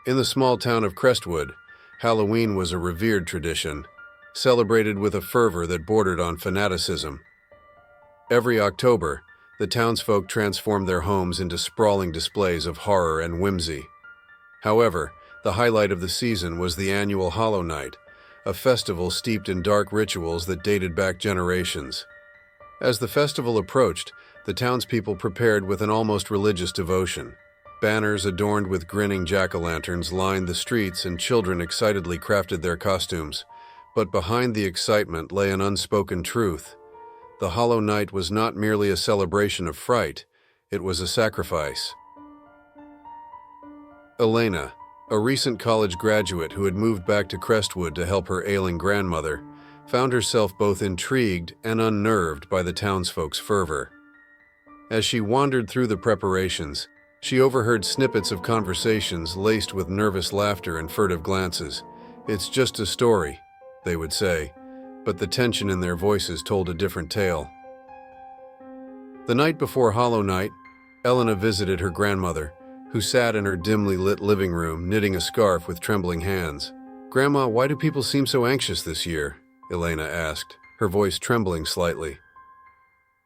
In the small town of Crestwood, Halloween was a revered tradition, celebrated with a fervor that bordered on fanaticism. Every October, the townsfolk transformed their homes into sprawling displays of horror and whimsy. However, the highlight of the season was the annual Hollow Night, a festival steeped in dark rituals that dated back generations. As the festival approached, the townspeople prepared with an almost religious devotion. Banners adorned with grinning jack-o'-lanterns lined the streets, and children excitedly crafted their costumes. But behind the excitement lay an unspoken truth. The Hollow Night was not merely a celebration of fright, it was a sacrifice. Elena, a recent college graduate who had moved back to Crestwood to help her ailing grandmother, found herself both intrigued and unnerved by the townsfolk's fervor. As she wandered through the preparations, she overheard snippets of conversations laced with nervous laughter and furtive glances. "It's just a story," they would say, but the tension in their voices told a different tale. The night before Hollow Night, Elena visited her grandmother, who sat in her dimly lit living room knitting a scarf with trembling hands. "Grandma, why do people seem so anxious this year?" Elena asked, her voice trembling slightly.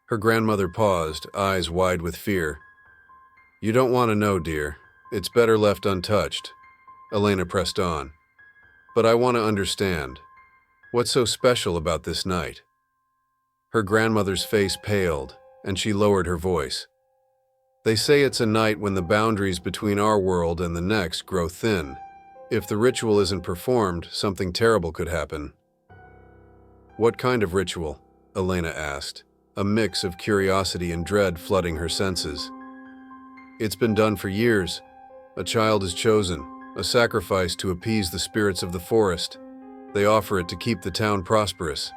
Her grandmother paused, eyes wide with fear. "You don't want to know, dear. It's better left untouched." Elena pressed on. "But I want to understand. What's so special about this night?" Her grandmother's face paled, and she lowered her voice. "They say it's a night when the boundaries between our world and the next grow thin. If the ritual isn't performed, something terrible could happen." "What kind of ritual?" Elena asked, a mix of curiosity and dread flooding her senses. "It's been done for years. A child is chosen, a sacrifice to appease the spirits of the forest. They offer it to keep the town prosperous."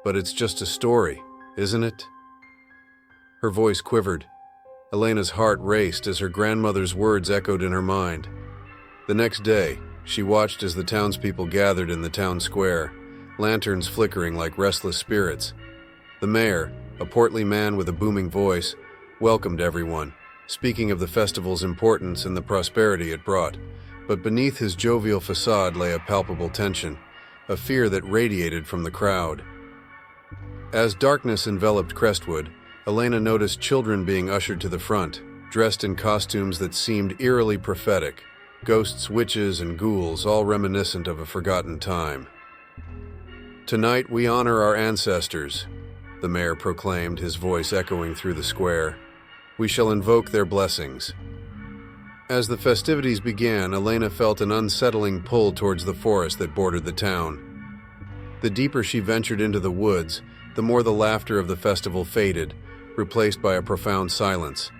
"But it's just a story, isn't it?" Her voice quivered. Elena's heart raced as her grandmother's words echoed in her mind. The next day, she watched as the townspeople gathered in the town square, lanterns flickering like restless spirits. The mayor, a portly man with a booming voice, welcomed everyone, speaking of the festival's importance and the prosperity it brought. But beneath his jovial facade lay a palpable tension, a fear that radiated from the crowd. As darkness enveloped Crestwood, Elena noticed children being ushered to the front, dressed in costumes that seemed eerily prophetic, ghosts, witches, and ghouls, all reminiscent of a forgotten time. "Tonight we honor our ancestors," the mayor proclaimed, his voice echoing through the square. "We shall invoke their blessings." As the festivities began, Elena felt an unsettling pull towards the forest that bordered the town. The deeper she ventured into the woods, the more the laughter of the festival faded, replaced by a profound silence.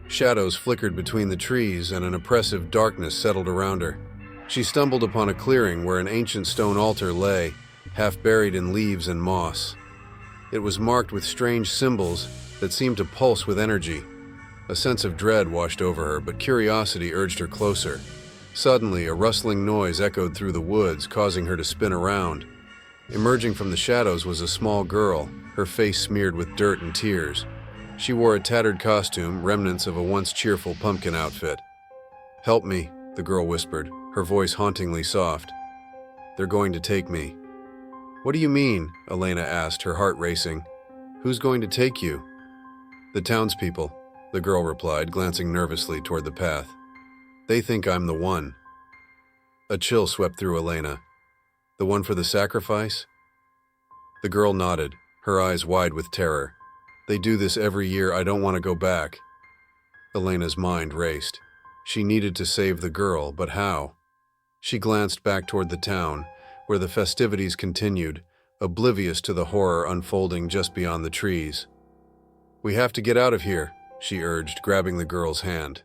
Shadows flickered between the trees, and an oppressive darkness settled around her. She stumbled upon a clearing where an ancient stone altar lay, half buried in leaves and moss. It was marked with strange symbols that seemed to pulse with energy. A sense of dread washed over her, but curiosity urged her closer. Suddenly, a rustling noise echoed through the woods, causing her to spin around. Emerging from the shadows was a small girl, her face smeared with dirt and tears. She wore a tattered costume, remnants of a once cheerful pumpkin outfit. "Help me," the girl whispered, her voice hauntingly soft. "They're going to take me." "What do you mean?" Elena asked, her heart racing. "Who's going to take you?" "The townspeople," the girl replied, glancing nervously toward the path. "They think I'm the one." A chill swept through Elena. "The one for the sacrifice?" The girl nodded, her eyes wide with terror. "They do this every year. I don't want to go back." Elena's mind raced. She needed to save the girl, but how? She glanced back toward the town, where the festivities continued, oblivious to the horror unfolding just beyond the trees. "We have to get out of here," she urged, grabbing the girl's hand.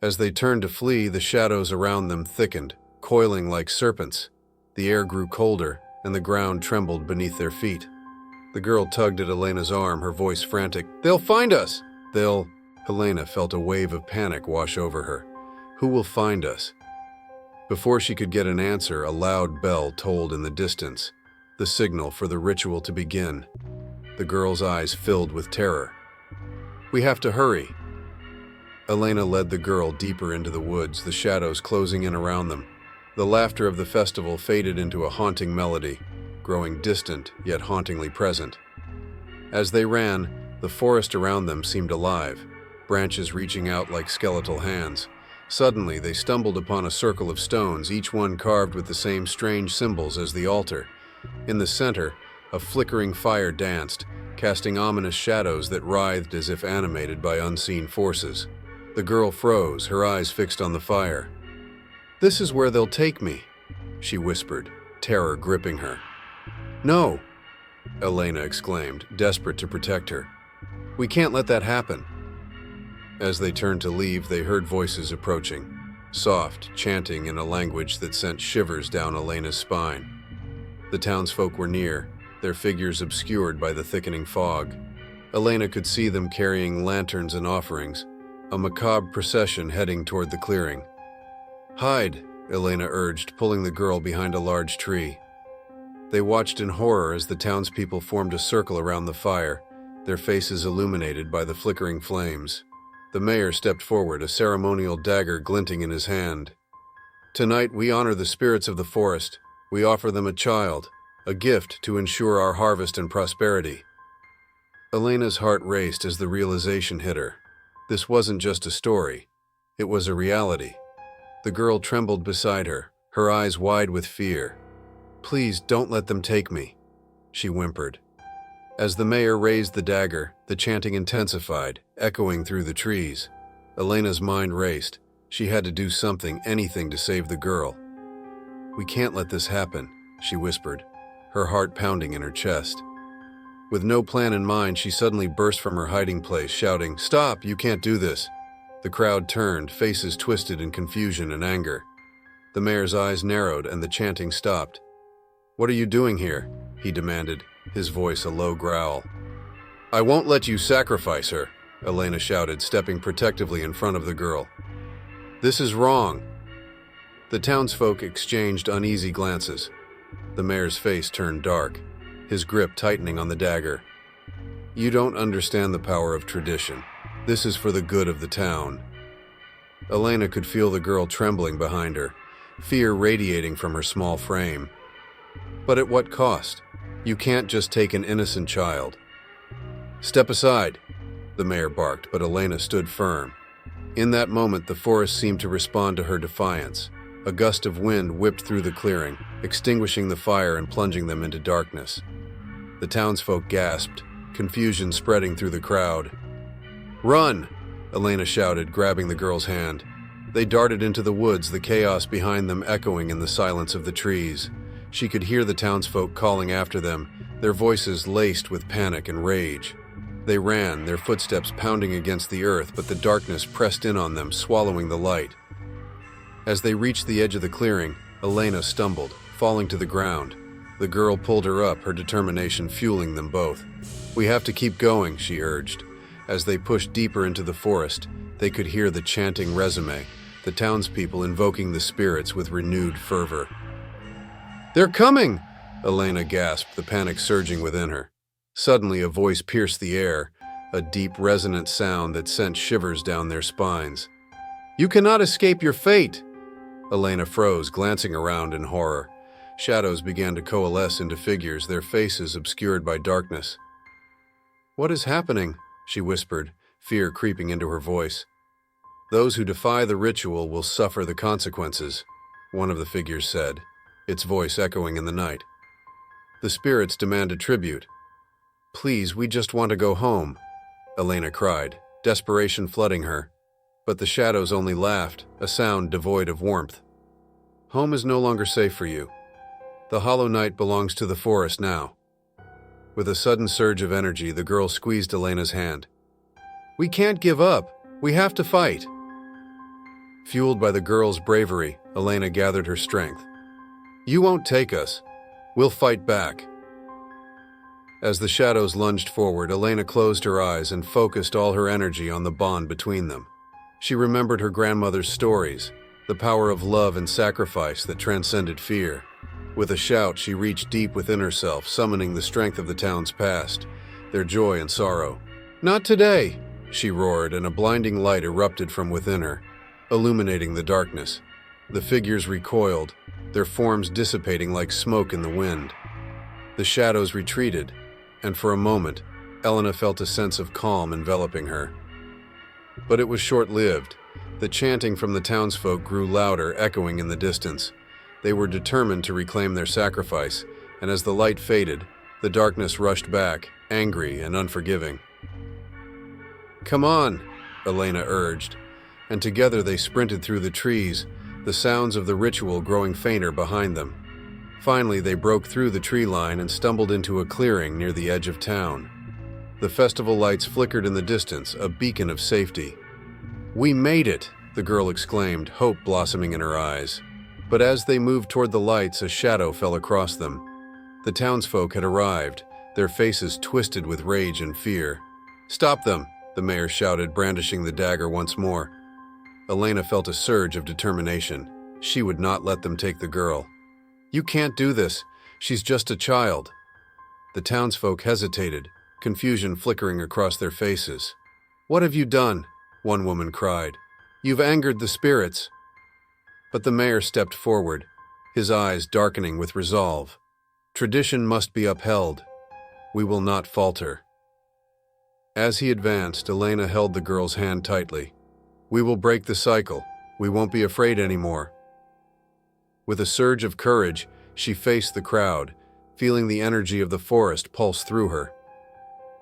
As they turned to flee, the shadows around them thickened, coiling like serpents. The air grew colder, and the ground trembled beneath their feet. The girl tugged at Elena's arm, her voice frantic. "They'll find us!" "They'll—" Elena felt a wave of panic wash over her. "Who will find us?" Before she could get an answer, a loud bell tolled in the distance, the signal for the ritual to begin. The girl's eyes filled with terror. "We have to hurry." Elena led the girl deeper into the woods, the shadows closing in around them. The laughter of the festival faded into a haunting melody, growing distant yet hauntingly present. As they ran, the forest around them seemed alive, branches reaching out like skeletal hands. Suddenly, they stumbled upon a circle of stones, each one carved with the same strange symbols as the altar. In the center, a flickering fire danced, casting ominous shadows that writhed as if animated by unseen forces. The girl froze, her eyes fixed on the fire. "This is where they'll take me," she whispered, terror gripping her. "No!" Elena exclaimed, desperate to protect her. "We can't let that happen." As they turned to leave, they heard voices approaching, soft, chanting in a language that sent shivers down Elena's spine. The townsfolk were near, their figures obscured by the thickening fog. Elena could see them carrying lanterns and offerings, a macabre procession heading toward the clearing. "Hide," Elena urged, pulling the girl behind a large tree. They watched in horror as the townspeople formed a circle around the fire, their faces illuminated by the flickering flames. The mayor stepped forward, a ceremonial dagger glinting in his hand. "Tonight we honor the spirits of the forest. We offer them a child, a gift to ensure our harvest and prosperity." Elena's heart raced as the realization hit her. This wasn't just a story. It was a reality. The girl trembled beside her, her eyes wide with fear. "Please don't let them take me," she whimpered. As the mayor raised the dagger, the chanting intensified, echoing through the trees. Elena's mind raced. She had to do something, anything to save the girl. "We can't let this happen," she whispered, her heart pounding in her chest. With no plan in mind, she suddenly burst from her hiding place, shouting, "Stop! You can't do this!" The crowd turned, faces twisted in confusion and anger. The mayor's eyes narrowed and the chanting stopped. "What are you doing here?" he demanded, his voice a low growl. "I won't let you sacrifice her," Elena shouted, stepping protectively in front of the girl. "This is wrong." The townsfolk exchanged uneasy glances. The mayor's face turned dark, his grip tightening on the dagger. "You don't understand the power of tradition. This is for the good of the town." Elena could feel the girl trembling behind her, fear radiating from her small frame. "But at what cost? You can't just take an innocent child." "Step aside," the mayor barked, but Elena stood firm. In that moment, the forest seemed to respond to her defiance. A gust of wind whipped through the clearing, extinguishing the fire and plunging them into darkness. The townsfolk gasped, confusion spreading through the crowd. "Run!" Elena shouted, grabbing the girl's hand. They darted into the woods, the chaos behind them echoing in the silence of the trees. She could hear the townsfolk calling after them, their voices laced with panic and rage. They ran, their footsteps pounding against the earth, but the darkness pressed in on them, swallowing the light. As they reached the edge of the clearing, Elena stumbled, falling to the ground. The girl pulled her up, her determination fueling them both. "We have to keep going," she urged. As they pushed deeper into the forest, they could hear the chanting resume, the townspeople invoking the spirits with renewed fervor. "They're coming!" Elena gasped, the panic surging within her. Suddenly, a voice pierced the air, a deep, resonant sound that sent shivers down their spines. "You cannot escape your fate!" Elena froze, glancing around in horror. Shadows began to coalesce into figures, their faces obscured by darkness. "What is happening?" she whispered, fear creeping into her voice. "Those who defy the ritual will suffer the consequences," one of the figures said, its voice echoing in the night. "The spirits demand a tribute." "Please, we just want to go home," Elena cried, desperation flooding her. But the shadows only laughed, a sound devoid of warmth. "Home is no longer safe for you. The hollow night belongs to the forest now." With a sudden surge of energy, the girl squeezed Elena's hand. "We can't give up. We have to fight." Fueled by the girl's bravery, Elena gathered her strength. "You won't take us. We'll fight back." As the shadows lunged forward, Elena closed her eyes and focused all her energy on the bond between them. She remembered her grandmother's stories, the power of love and sacrifice that transcended fear. With a shout, she reached deep within herself, summoning the strength of the town's past, their joy and sorrow. "Not today!" she roared, and a blinding light erupted from within her, illuminating the darkness. The figures recoiled, their forms dissipating like smoke in the wind. The shadows retreated, and for a moment, Elena felt a sense of calm enveloping her. But it was short-lived. The chanting from the townsfolk grew louder, echoing in the distance. They were determined to reclaim their sacrifice, and as the light faded, the darkness rushed back, angry and unforgiving. "Come on," Elena urged, and together they sprinted through the trees, the sounds of the ritual growing fainter behind them. Finally, they broke through the tree line and stumbled into a clearing near the edge of town. The festival lights flickered in the distance, a beacon of safety. "We made it!" the girl exclaimed, hope blossoming in her eyes. But as they moved toward the lights, a shadow fell across them. The townsfolk had arrived, their faces twisted with rage and fear. "Stop them!" the mayor shouted, brandishing the dagger once more. Elena felt a surge of determination. She would not let them take the girl. "You can't do this. She's just a child." The townsfolk hesitated, confusion flickering across their faces. "What have you done?" one woman cried. "You've angered the spirits." But the mayor stepped forward, his eyes darkening with resolve. "Tradition must be upheld. We will not falter." As he advanced, Elena held the girl's hand tightly. "We will break the cycle. We won't be afraid anymore." With a surge of courage, she faced the crowd, feeling the energy of the forest pulse through her.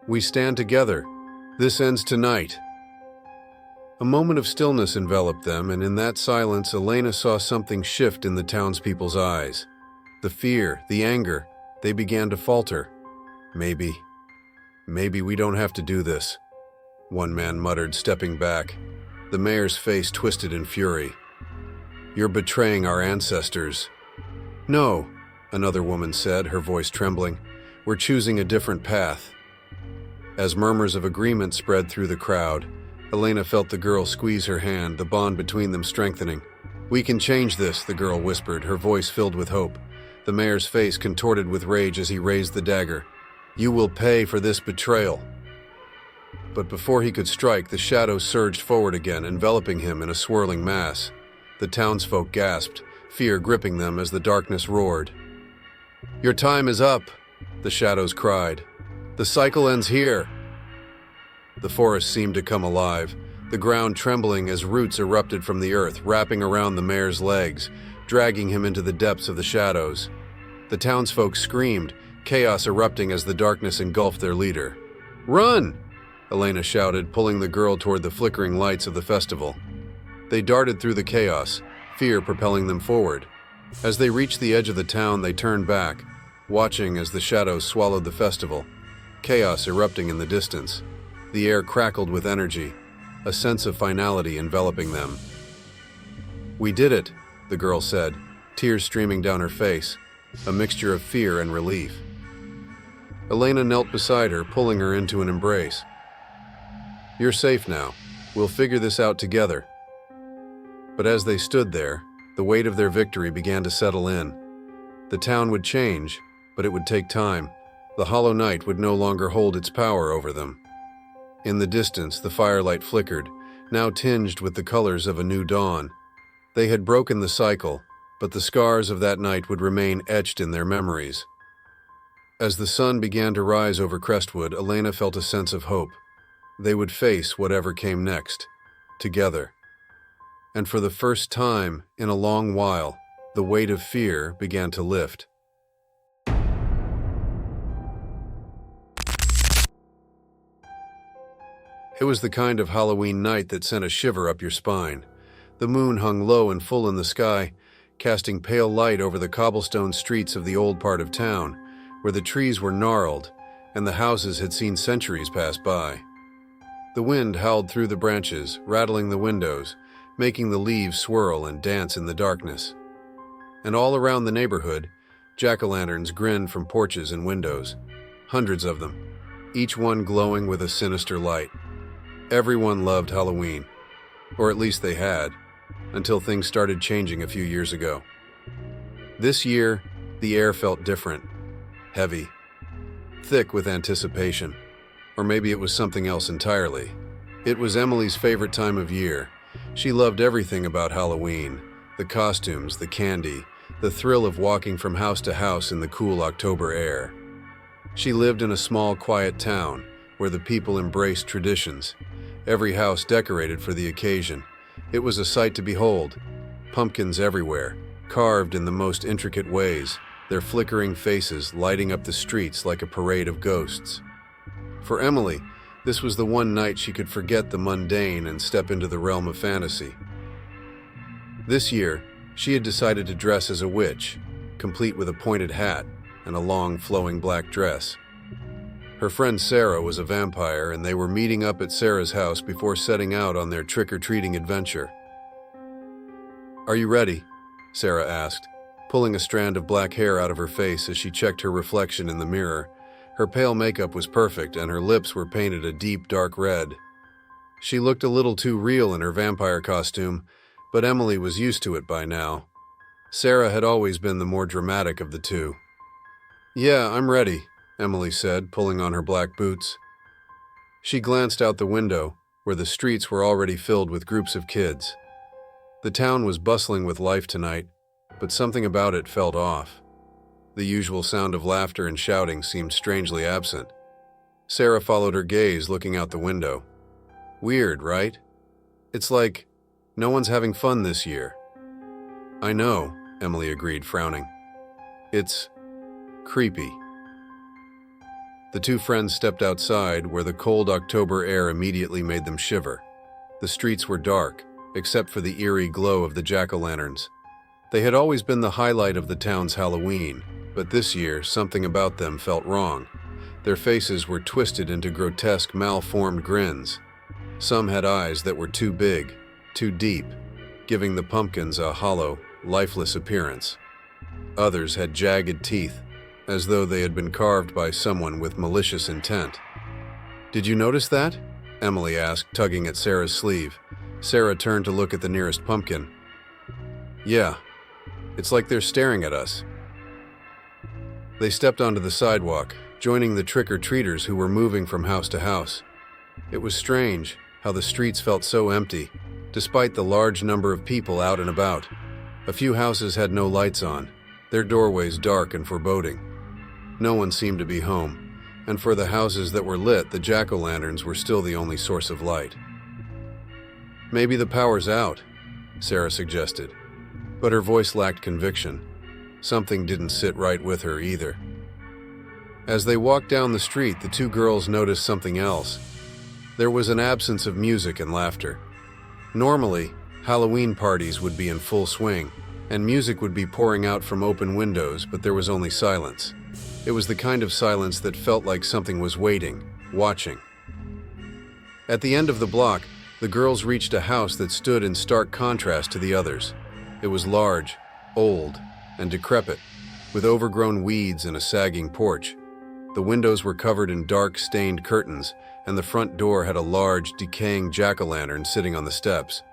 "We stand together. This ends tonight." A moment of stillness enveloped them, and in that silence, Elena saw something shift in the townspeople's eyes. The fear, the anger, they began to falter. Maybe we don't have to do this," one man muttered, stepping back. The mayor's face twisted in fury. "You're betraying our ancestors." "No," another woman said, her voice trembling. "We're choosing a different path." As murmurs of agreement spread through the crowd, Elena felt the girl squeeze her hand, the bond between them strengthening. "We can change this," the girl whispered, her voice filled with hope. The mayor's face contorted with rage as he raised the dagger. "You will pay for this betrayal." But before he could strike, the shadow surged forward again, enveloping him in a swirling mass. The townsfolk gasped, fear gripping them as the darkness roared. "Your time is up," the shadows cried. "The cycle ends here." The forest seemed to come alive, the ground trembling as roots erupted from the earth, wrapping around the mayor's legs, dragging him into the depths of the shadows. The townsfolk screamed, chaos erupting as the darkness engulfed their leader. "Run!" Elena shouted, pulling the girl toward the flickering lights of the festival. They darted through the chaos, fear propelling them forward. As they reached the edge of the town, they turned back, watching as the shadows swallowed the festival, chaos erupting in the distance. The air crackled with energy, a sense of finality enveloping them. "We did it," the girl said, tears streaming down her face, a mixture of fear and relief. Elena knelt beside her, pulling her into an embrace. "You're safe now. We'll figure this out together." But as they stood there, the weight of their victory began to settle in. The town would change, but it would take time. The hollow night would no longer hold its power over them. In the distance, the firelight flickered, now tinged with the colors of a new dawn. They had broken the cycle, but the scars of that night would remain etched in their memories. As the sun began to rise over Crestwood, Elena felt a sense of hope. They would face whatever came next, together. And for the first time in a long while, the weight of fear began to lift. It was the kind of Halloween night that sent a shiver up your spine. The moon hung low and full in the sky, casting pale light over the cobblestone streets of the old part of town, where the trees were gnarled and the houses had seen centuries pass by. The wind howled through the branches, rattling the windows, making the leaves swirl and dance in the darkness. And all around the neighborhood, jack-o'-lanterns grinned from porches and windows, hundreds of them, each one glowing with a sinister light. Everyone loved Halloween, or at least they had, until things started changing a few years ago. This year, the air felt different, heavy, thick with anticipation, or maybe it was something else entirely. It was Emily's favorite time of year. She loved everything about Halloween: the costumes, the candy, the thrill of walking from house to house in the cool October air. She lived in a small, quiet town where the people embraced traditions, every house decorated for the occasion. It was a sight to behold. Pumpkins everywhere, carved in the most intricate ways, their flickering faces lighting up the streets like a parade of ghosts. For Emily, this was the one night she could forget the mundane and step into the realm of fantasy. This year, she had decided to dress as a witch, complete with a pointed hat and a long, flowing black dress. Her friend Sarah was a vampire, and they were meeting up at Sarah's house before setting out on their trick-or-treating adventure. "Are you ready?" Sarah asked, pulling a strand of black hair out of her face as she checked her reflection in the mirror. Her pale makeup was perfect, and her lips were painted a deep, dark red. She looked a little too real in her vampire costume, but Emily was used to it by now. Sarah had always been the more dramatic of the two. "Yeah, I'm ready," Emily said, pulling on her black boots. She glanced out the window, where the streets were already filled with groups of kids. The town was bustling with life tonight, but something about it felt off. The usual sound of laughter and shouting seemed strangely absent. Sarah followed her gaze, looking out the window. "Weird, right? It's like no one's having fun this year." "I know," Emily agreed, frowning. "It's creepy." The two friends stepped outside, where the cold October air immediately made them shiver. The streets were dark, except for the eerie glow of the jack-o'-lanterns. They had always been the highlight of the town's Halloween, but this year something about them felt wrong. Their faces were twisted into grotesque, malformed grins. Some had eyes that were too big, too deep, giving the pumpkins a hollow, lifeless appearance. Others had jagged teeth, as though they had been carved by someone with malicious intent. "Did you notice that?" Emily asked, tugging at Sarah's sleeve. Sarah turned to look at the nearest pumpkin. "Yeah, it's like they're staring at us." They stepped onto the sidewalk, joining the trick-or-treaters who were moving from house to house. It was strange how the streets felt so empty, despite the large number of people out and about. A few houses had no lights on, their doorways dark and foreboding. No one seemed to be home, and for the houses that were lit, the jack-o'-lanterns were still the only source of light. "Maybe the power's out," Sarah suggested, but her voice lacked conviction. Something didn't sit right with her either. As they walked down the street, the two girls noticed something else. There was an absence of music and laughter. Normally, Halloween parties would be in full swing, and music would be pouring out from open windows, but there was only silence. It was the kind of silence that felt like something was waiting, watching. At the end of the block, the girls reached a house that stood in stark contrast to the others. It was large, old, and decrepit, with overgrown weeds and a sagging porch. The windows were covered in dark, stained curtains, and the front door had a large, decaying jack-o'-lantern sitting on the steps.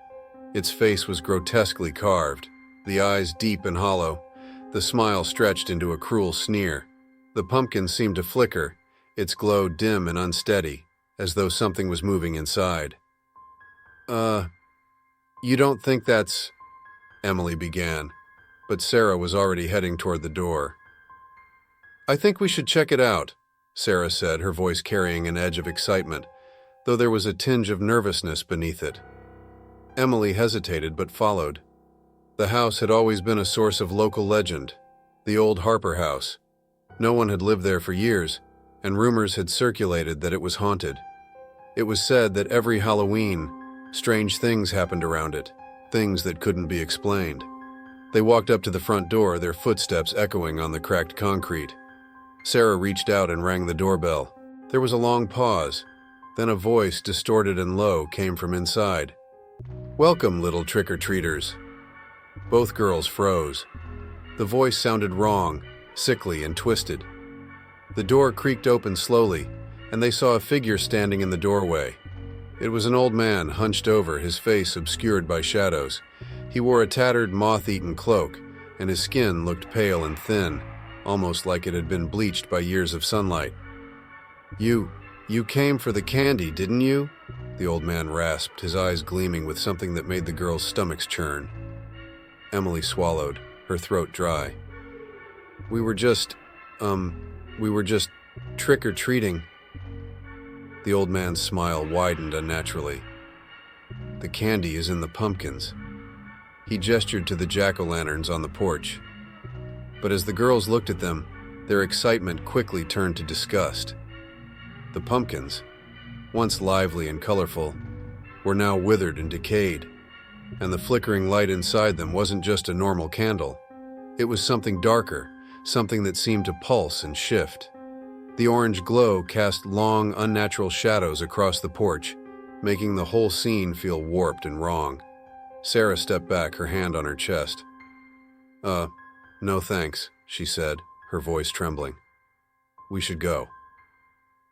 Its face was grotesquely carved, the eyes deep and hollow, the smile stretched into a cruel sneer. The pumpkin seemed to flicker, its glow dim and unsteady, as though something was moving inside. You don't think that's—" Emily began, but Sarah was already heading toward the door. "I think we should check it out," Sarah said, her voice carrying an edge of excitement, though there was a tinge of nervousness beneath it. Emily hesitated but followed. The house had always been a source of local legend, the old Harper house. No one had lived there for years, and rumors had circulated that it was haunted. It was said that every Halloween, strange things happened around it, things that couldn't be explained. They walked up to the front door, their footsteps echoing on the cracked concrete. Sarah reached out and rang the doorbell. There was a long pause. Then a voice, distorted and low, came from inside. "Welcome, little trick-or-treaters." Both girls froze. The voice sounded wrong, sickly and twisted. The door creaked open slowly, and they saw a figure standing in the doorway. It was an old man, hunched over, his face obscured by shadows. He wore a tattered, moth-eaten cloak, and his skin looked pale and thin, almost like it had been bleached by years of sunlight. You "You came for the candy, didn't you?" the old man rasped, his eyes gleaming with something that made the girls' stomachs churn. Emily swallowed, her throat dry. We were just trick-or-treating." The old man's smile widened unnaturally. "The candy is in the pumpkins." He gestured to the jack-o'-lanterns on the porch. But as the girls looked at them, their excitement quickly turned to disgust. The pumpkins, once lively and colorful, were now withered and decayed, and the flickering light inside them wasn't just a normal candle. It was something darker, something that seemed to pulse and shift. The orange glow cast long, unnatural shadows across the porch, making the whole scene feel warped and wrong. Sarah stepped back, her hand on her chest. No thanks," she said, her voice trembling. "We should go."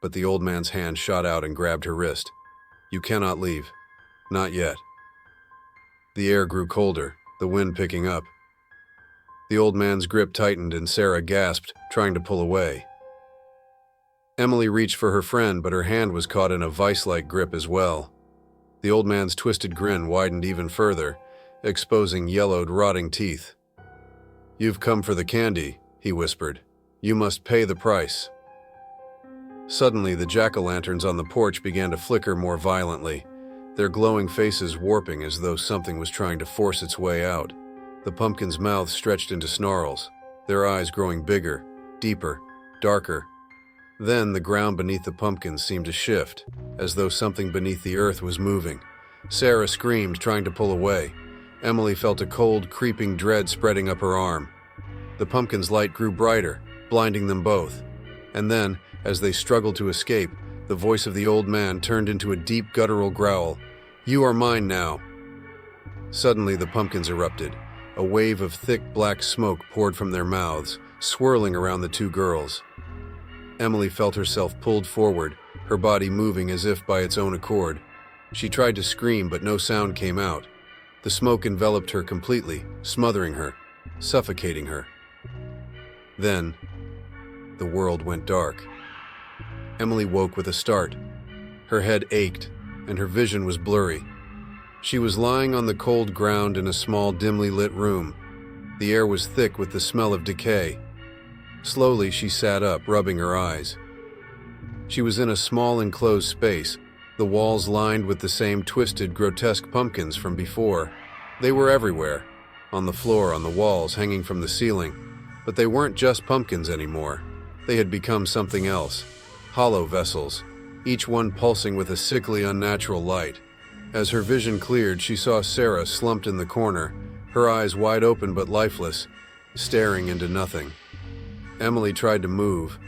But the old man's hand shot out and grabbed her wrist. "You cannot leave. Not yet." The air grew colder, the wind picking up. The old man's grip tightened and Sarah gasped, trying to pull away. Emily reached for her friend, but her hand was caught in a vice-like grip as well. The old man's twisted grin widened even further, exposing yellowed, rotting teeth. "You've come for the candy," he whispered. "You must pay the price." Suddenly, the jack-o'-lanterns on the porch began to flicker more violently, their glowing faces warping as though something was trying to force its way out. The pumpkins' mouths stretched into snarls, their eyes growing bigger, deeper, darker. Then the ground beneath the pumpkins seemed to shift, as though something beneath the earth was moving. Sarah screamed, trying to pull away. Emily felt a cold, creeping dread spreading up her arm. The pumpkin's light grew brighter, blinding them both. And then, as they struggled to escape, the voice of the old man turned into a deep, guttural growl. "You are mine now." Suddenly, the pumpkins erupted. A wave of thick, black smoke poured from their mouths, swirling around the two girls. Emily felt herself pulled forward, her body moving as if by its own accord. She tried to scream, but no sound came out. The smoke enveloped her completely, smothering her, suffocating her. Then, the world went dark. Emily woke with a start. Her head ached, and her vision was blurry. She was lying on the cold ground in a small, dimly lit room. The air was thick with the smell of decay. Slowly, she sat up, rubbing her eyes. She was in a small, enclosed space, the walls lined with the same twisted, grotesque pumpkins from before. They were everywhere, on the floor, on the walls, hanging from the ceiling. But they weren't just pumpkins anymore. They had become something else. Hollow vessels, each one pulsing with a sickly, unnatural light. As her vision cleared, she saw Sarah slumped in the corner, her eyes wide open but lifeless, staring into nothing. Emily tried to move,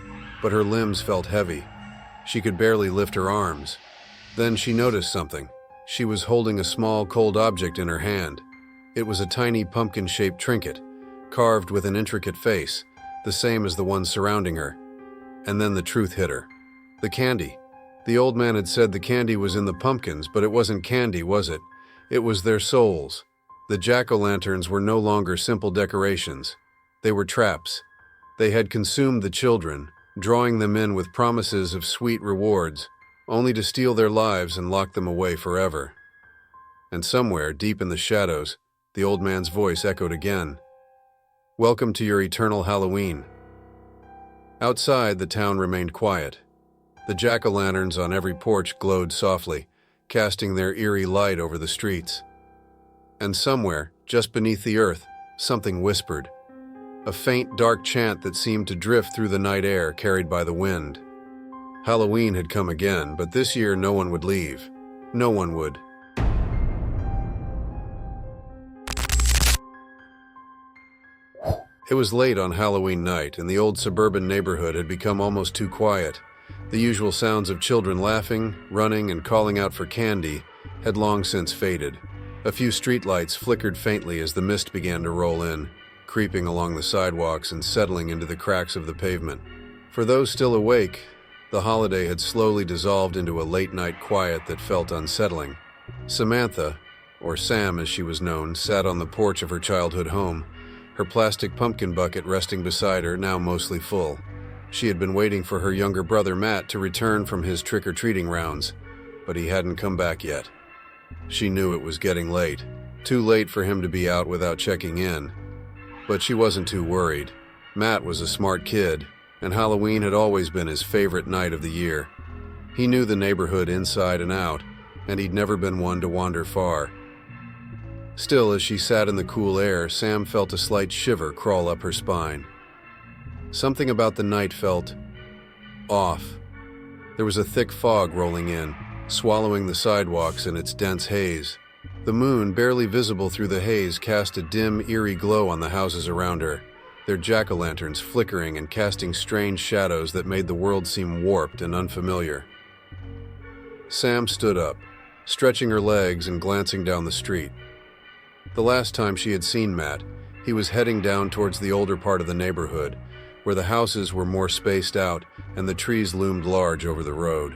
but her limbs felt heavy. She could barely lift her arms. Then she noticed something. She was holding a small, cold object in her hand. It was a tiny pumpkin-shaped trinket, carved with an intricate face, the same as the one surrounding her. And then the truth hit her. The candy. The old man had said the candy was in the pumpkins, but it wasn't candy, was it? It was their souls. The jack-o'-lanterns were no longer simple decorations. They were traps. They had consumed the children, drawing them in with promises of sweet rewards, only to steal their lives and lock them away forever. And somewhere, deep in the shadows, the old man's voice echoed again. "Welcome to your eternal Halloween." Outside, the town remained quiet. The jack-o'-lanterns on every porch glowed softly, casting their eerie light over the streets. And somewhere, just beneath the earth, something whispered. A faint, dark chant that seemed to drift through the night air carried by the wind. Halloween had come again, but this year no one would leave. No one would. It was late on Halloween night, and the old suburban neighborhood had become almost too quiet. The usual sounds of children laughing, running, and calling out for candy had long since faded. A few streetlights flickered faintly as the mist began to roll in, creeping along the sidewalks and settling into the cracks of the pavement. For those still awake, the holiday had slowly dissolved into a late-night quiet that felt unsettling. Samantha, or Sam as she was known, sat on the porch of her childhood home, her plastic pumpkin bucket resting beside her, now mostly full. She had been waiting for her younger brother Matt to return from his trick-or-treating rounds, but he hadn't come back yet. She knew it was getting late, too late for him to be out without checking in. But she wasn't too worried. Matt was a smart kid, and Halloween had always been his favorite night of the year. He knew the neighborhood inside and out, and he'd never been one to wander far. Still, as she sat in the cool air, Sam felt a slight shiver crawl up her spine. Something about the night felt off. There was a thick fog rolling in, swallowing the sidewalks in its dense haze. The moon, barely visible through the haze, cast a dim, eerie glow on the houses around her, their jack-o'-lanterns flickering and casting strange shadows that made the world seem warped and unfamiliar. Sam stood up, stretching her legs and glancing down the street. The last time she had seen Matt, he was heading down towards the older part of the neighborhood, where the houses were more spaced out and the trees loomed large over the road.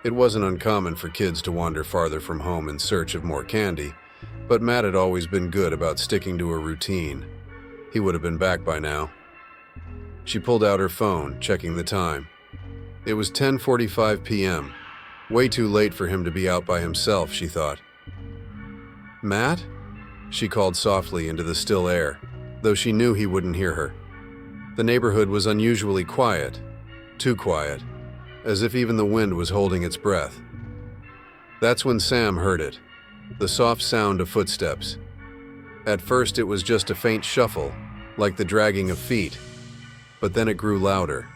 It wasn't uncommon for kids to wander farther from home in search of more candy, but Matt had always been good about sticking to a routine. He would have been back by now. She pulled out her phone, checking the time. It was 10:45 p.m. Way too late for him to be out by himself, she thought. "Matt?" She called softly into the still air, though she knew he wouldn't hear her. The neighborhood was unusually quiet, too quiet, as if even the wind was holding its breath. That's when Sam heard it, the soft sound of footsteps. At first it was just a faint shuffle, like the dragging of feet, but then it grew louder.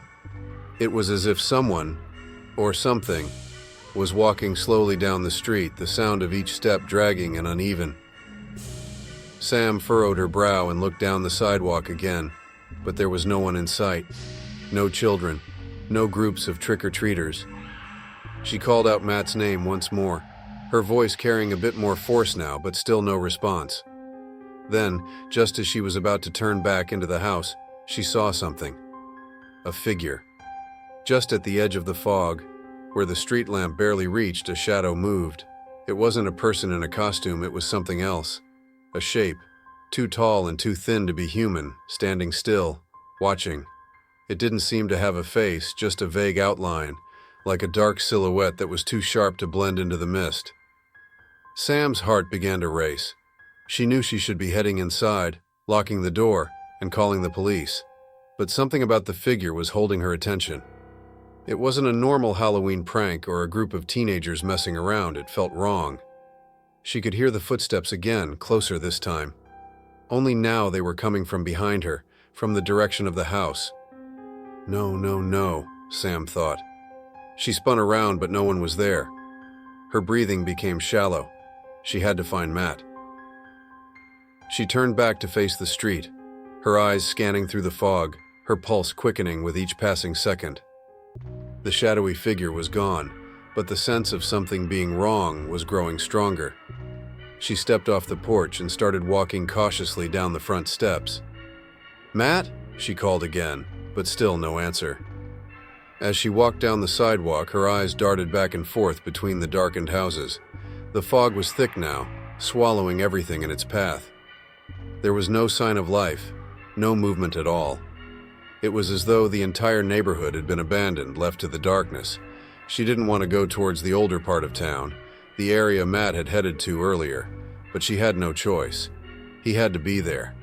It was as if someone, or something, was walking slowly down the street, the sound of each step dragging and uneven. Sam furrowed her brow and looked down the sidewalk again, but there was no one in sight. No children, no groups of trick-or-treaters. She called out Matt's name once more, her voice carrying a bit more force now, but still no response. Then, just as she was about to turn back into the house, she saw something. A figure. Just at the edge of the fog, where the street lamp barely reached, a shadow moved. It wasn't a person in a costume, it was something else. A shape, too tall and too thin to be human, standing still, watching. It didn't seem to have a face, just a vague outline, like a dark silhouette that was too sharp to blend into the mist. Sam's heart began to race. She knew she should be heading inside, locking the door, and calling the police. But something about the figure was holding her attention. It wasn't a normal Halloween prank or a group of teenagers messing around. It felt wrong. She could hear the footsteps again, closer this time. Only now they were coming from behind her, from the direction of the house. No, no, no, Sam thought. She spun around, but no one was there. Her breathing became shallow. She had to find Matt. She turned back to face the street, her eyes scanning through the fog, her pulse quickening with each passing second. The shadowy figure was gone, but the sense of something being wrong was growing stronger. She stepped off the porch and started walking cautiously down the front steps. "Matt?" she called again, but still no answer. As she walked down the sidewalk, her eyes darted back and forth between the darkened houses. The fog was thick now, swallowing everything in its path. There was no sign of life, no movement at all. It was as though the entire neighborhood had been abandoned, left to the darkness. She didn't want to go towards the older part of town, the area Matt had headed to earlier, but she had no choice. He had to be there.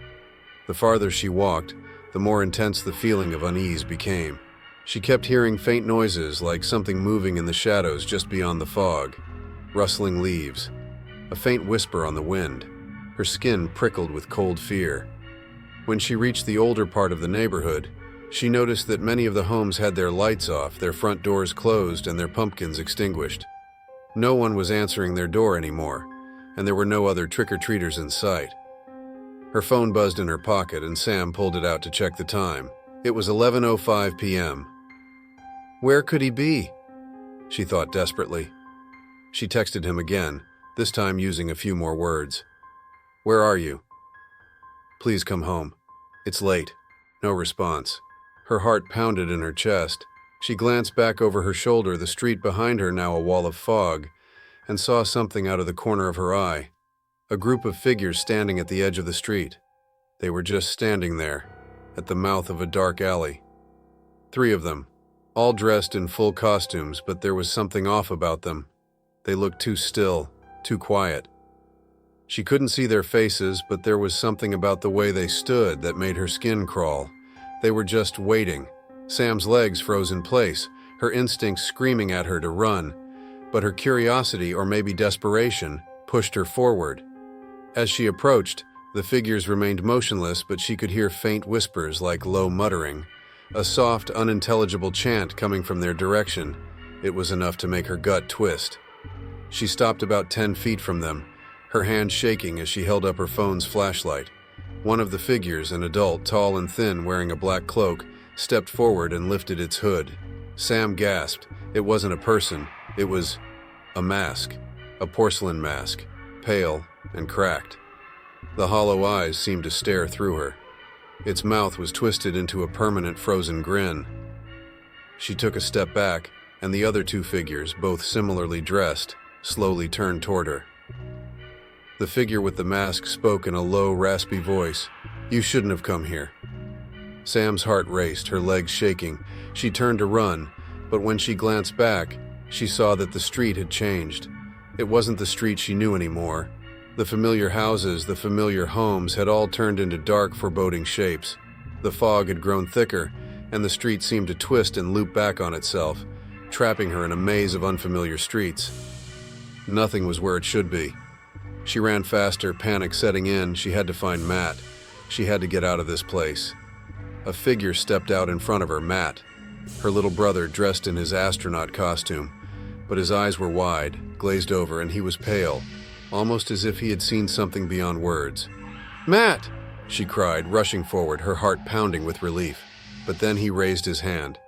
The farther she walked, the more intense the feeling of unease became. She kept hearing faint noises like something moving in the shadows just beyond the fog, rustling leaves, a faint whisper on the wind. Her skin prickled with cold fear. When she reached the older part of the neighborhood, she noticed that many of the homes had their lights off, their front doors closed, and their pumpkins extinguished. No one was answering their door anymore, and there were no other trick-or-treaters in sight. Her phone buzzed in her pocket, and Sam pulled it out to check the time. It was 11:05 p.m. Where could he be? She thought desperately. She texted him again, this time using a few more words. Where are you? Please come home. It's late. No response. Her heart pounded in her chest. She glanced back over her shoulder, the street behind her now a wall of fog, and saw something out of the corner of her eye. A group of figures standing at the edge of the street. They were just standing there, at the mouth of a dark alley. 3 of them, all dressed in full costumes, but there was something off about them. They looked too still, too quiet. She couldn't see their faces, but there was something about the way they stood that made her skin crawl. They were just waiting. Sam's legs froze in place, her instincts screaming at her to run, but her curiosity, or maybe desperation, pushed her forward. As she approached, the figures remained motionless, but she could hear faint whispers like low muttering, a soft, unintelligible chant coming from their direction. It was enough to make her gut twist. She stopped about 10 feet from them, her hand shaking as she held up her phone's flashlight. One of the figures, an adult, tall and thin, wearing a black cloak, stepped forward and lifted its hood. Sam gasped. It wasn't a person. It was a mask, a porcelain mask, pale and cracked. The hollow eyes seemed to stare through her. Its mouth was twisted into a permanent frozen grin. She took a step back, and the other 2 figures, both similarly dressed, slowly turned toward her. The figure with the mask spoke in a low, raspy voice. "You shouldn't have come here." Sam's heart raced, her legs shaking. She turned to run, but when she glanced back, she saw that the street had changed. It wasn't the street she knew anymore. The familiar houses, the familiar homes had all turned into dark, foreboding shapes. The fog had grown thicker, and the street seemed to twist and loop back on itself, trapping her in a maze of unfamiliar streets. Nothing was where it should be. She ran faster, panic setting in. She had to find Matt. She had to get out of this place. A figure stepped out in front of her, Matt, her little brother dressed in his astronaut costume, but his eyes were wide, glazed over, and he was pale, almost as if he had seen something beyond words. "Matt!" she cried, rushing forward, her heart pounding with relief. But then he raised his hand,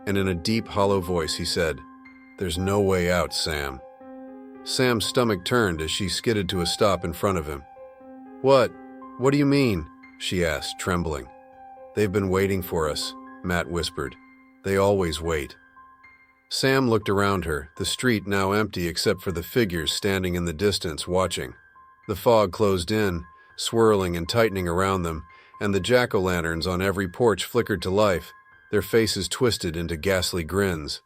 and in a deep, hollow voice he said, "There's no way out, Sam." Sam's stomach turned as she skidded to a stop in front of him. What do you mean?" she asked, trembling. "They've been waiting for us," Matt whispered. "They always wait." Sam looked around her, the street now empty except for the figures standing in the distance watching. The fog closed in, swirling and tightening around them, and the jack-o'-lanterns on every porch flickered to life, their faces twisted into ghastly grins.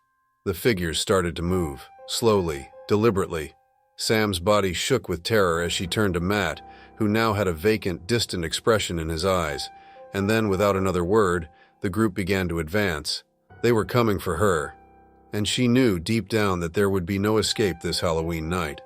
The figures started to move, slowly, deliberately. Sam's body shook with terror as she turned to Matt, who now had a vacant, distant expression in his eyes, and then, without another word, the group began to advance. They were coming for her, and she knew deep down that there would be no escape this Halloween night.